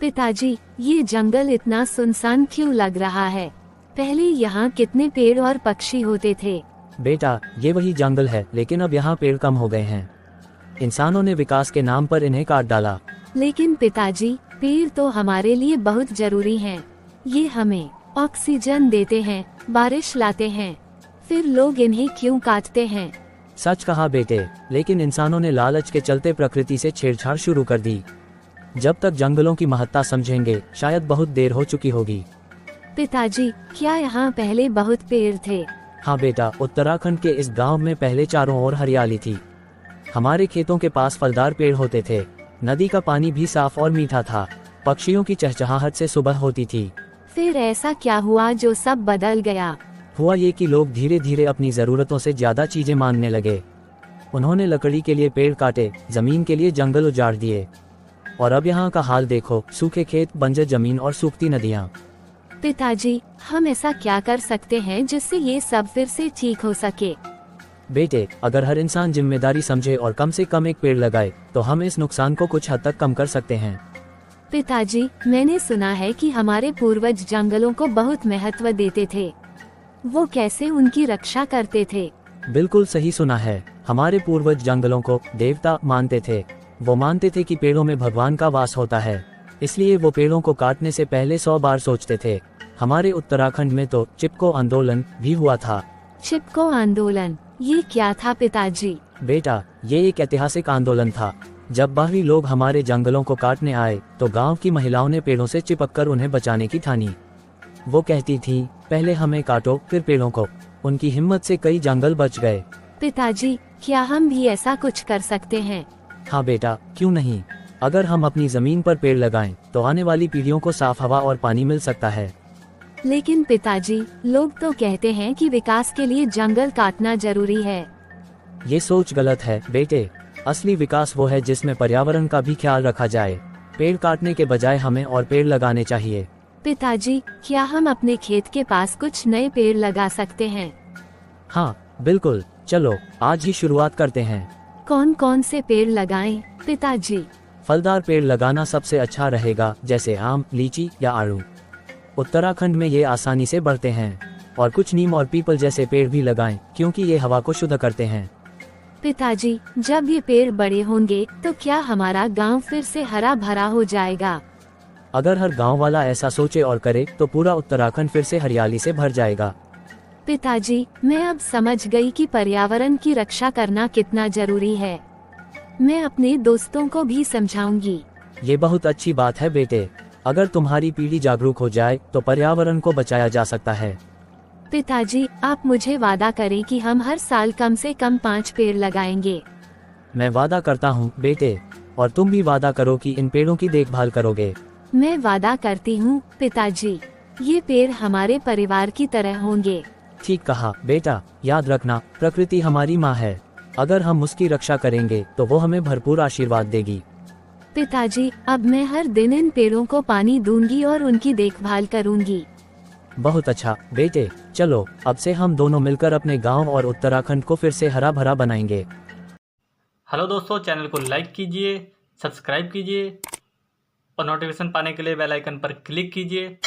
पिताजी, ये जंगल इतना सुनसान क्यों लग रहा है? पहले यहाँ कितने पेड़ और पक्षी होते थे। बेटा, ये वही जंगल है, लेकिन अब यहाँ पेड़ कम हो गए हैं। इंसानों ने विकास के नाम पर इन्हें काट डाला। लेकिन पिताजी, पेड़ तो हमारे लिए बहुत जरूरी हैं। ये हमें ऑक्सीजन देते हैं, बारिश लाते हैं, फिर लोग इन्हें क्यों काटते हैं? सच कहा बेटे, लेकिन इंसानों ने लालच के चलते प्रकृति से छेड़छाड़ शुरू कर दी। जब तक जंगलों की महत्ता समझेंगे, शायद बहुत देर हो चुकी होगी। पिताजी, क्या यहाँ पहले बहुत पेड़ थे? हाँ बेटा, उत्तराखंड के इस गांव में पहले चारों ओर हरियाली थी। हमारे खेतों के पास फलदार पेड़ होते थे। नदी का पानी भी साफ और मीठा था। पक्षियों की चहचहाहट से सुबह होती थी। फिर ऐसा क्या हुआ जो सब बदल गया? हुआ ये कि लोग धीरे धीरे अपनी जरूरतों से ज्यादा चीजें मांगने लगे। उन्होंने लकड़ी के लिए पेड़ काटे, जमीन के लिए जंगल उजाड़ दिए, और अब यहाँ का हाल देखो, सूखे खेत, बंजर जमीन और सूखती नदियाँ। पिताजी, हम ऐसा क्या कर सकते हैं जिससे ये सब फिर से ठीक हो सके? बेटे, अगर हर इंसान जिम्मेदारी समझे और कम से कम एक पेड़ लगाए, तो हम इस नुकसान को कुछ हद तक कम कर सकते हैं। पिताजी, मैंने सुना है कि हमारे पूर्वज जंगलों को बहुत महत्व देते थे। वो कैसे उनकी रक्षा करते थे? बिल्कुल सही सुना है। हमारे पूर्वज जंगलों को देवता मानते थे। वो मानते थे कि पेड़ों में भगवान का वास होता है, इसलिए वो पेड़ों को काटने से पहले 100 बार सोचते थे। हमारे उत्तराखंड में तो चिपको आंदोलन भी हुआ था। चिपको आंदोलन, ये क्या था पिताजी? बेटा, ये एक ऐतिहासिक आंदोलन था। जब बाहरी लोग हमारे जंगलों को काटने आए, तो गांव की महिलाओं ने पेड़ों से चिपककर उन्हें बचाने की ठानी। वो कहती थी, पहले हमें काटो, फिर पेड़ों को। उनकी हिम्मत से कई जंगल बच गए। पिताजी, क्या हम भी ऐसा कुछ कर सकते हैं? हाँ बेटा, क्यों नहीं। अगर हम अपनी जमीन पर पेड़ लगाएं, तो आने वाली पीढ़ियों को साफ हवा और पानी मिल सकता है। लेकिन पिताजी, लोग तो कहते हैं कि विकास के लिए जंगल काटना जरूरी है। ये सोच गलत है बेटे। असली विकास वो है जिसमें पर्यावरण का भी ख्याल रखा जाए। पेड़ काटने के बजाय हमें और पेड़ लगाने चाहिए। पिताजी, क्या हम अपने खेत के पास कुछ नए पेड़ लगा सकते हैं? हाँ बिल्कुल, चलो आज ही शुरुआत करते हैं। कौन कौन से पेड़ लगाएं, पिताजी? फलदार पेड़ लगाना सबसे अच्छा रहेगा, जैसे आम, लीची या आड़ू। उत्तराखंड में ये आसानी से बढ़ते हैं। और कुछ नीम और पीपल जैसे पेड़ भी लगाएं, क्योंकि ये हवा को शुद्ध करते हैं। पिताजी, जब ये पेड़ बड़े होंगे तो क्या हमारा गांव फिर से हरा भरा हो जाएगा? अगर हर गांव वाला ऐसा सोचे और करे, तो पूरा उत्तराखंड फिर से हरियाली से भर जाएगा। पिताजी, मैं अब समझ गई कि पर्यावरण की रक्षा करना कितना जरूरी है। मैं अपने दोस्तों को भी समझाऊंगी। ये बहुत अच्छी बात है बेटे। अगर तुम्हारी पीढ़ी जागरूक हो जाए, तो पर्यावरण को बचाया जा सकता है। पिताजी, आप मुझे वादा करें कि हम हर साल कम से कम 5 पेड़ लगाएंगे। मैं वादा करता हूँ बेटे, और तुम भी वादा करो कि इन पेड़ों की देखभाल करोगे। मैं वादा करती हूँ पिताजी, ये पेड़ हमारे परिवार की तरह होंगे। ठीक कहा बेटा, याद रखना, प्रकृति हमारी माँ है। अगर हम उसकी रक्षा करेंगे, तो वो हमें भरपूर आशीर्वाद देगी। पिताजी, अब मैं हर दिन इन पेड़ों को पानी दूंगी और उनकी देखभाल करूंगी। बहुत अच्छा बेटे, चलो अब से हम दोनों मिलकर अपने गांव और उत्तराखंड को फिर से हरा भरा बनाएंगे। हेलो दोस्तों, चैनल को लाइक कीजिए, सब्सक्राइब कीजिए और नोटिफिकेशन पाने के लिए बेल आइकन पर क्लिक कीजिए।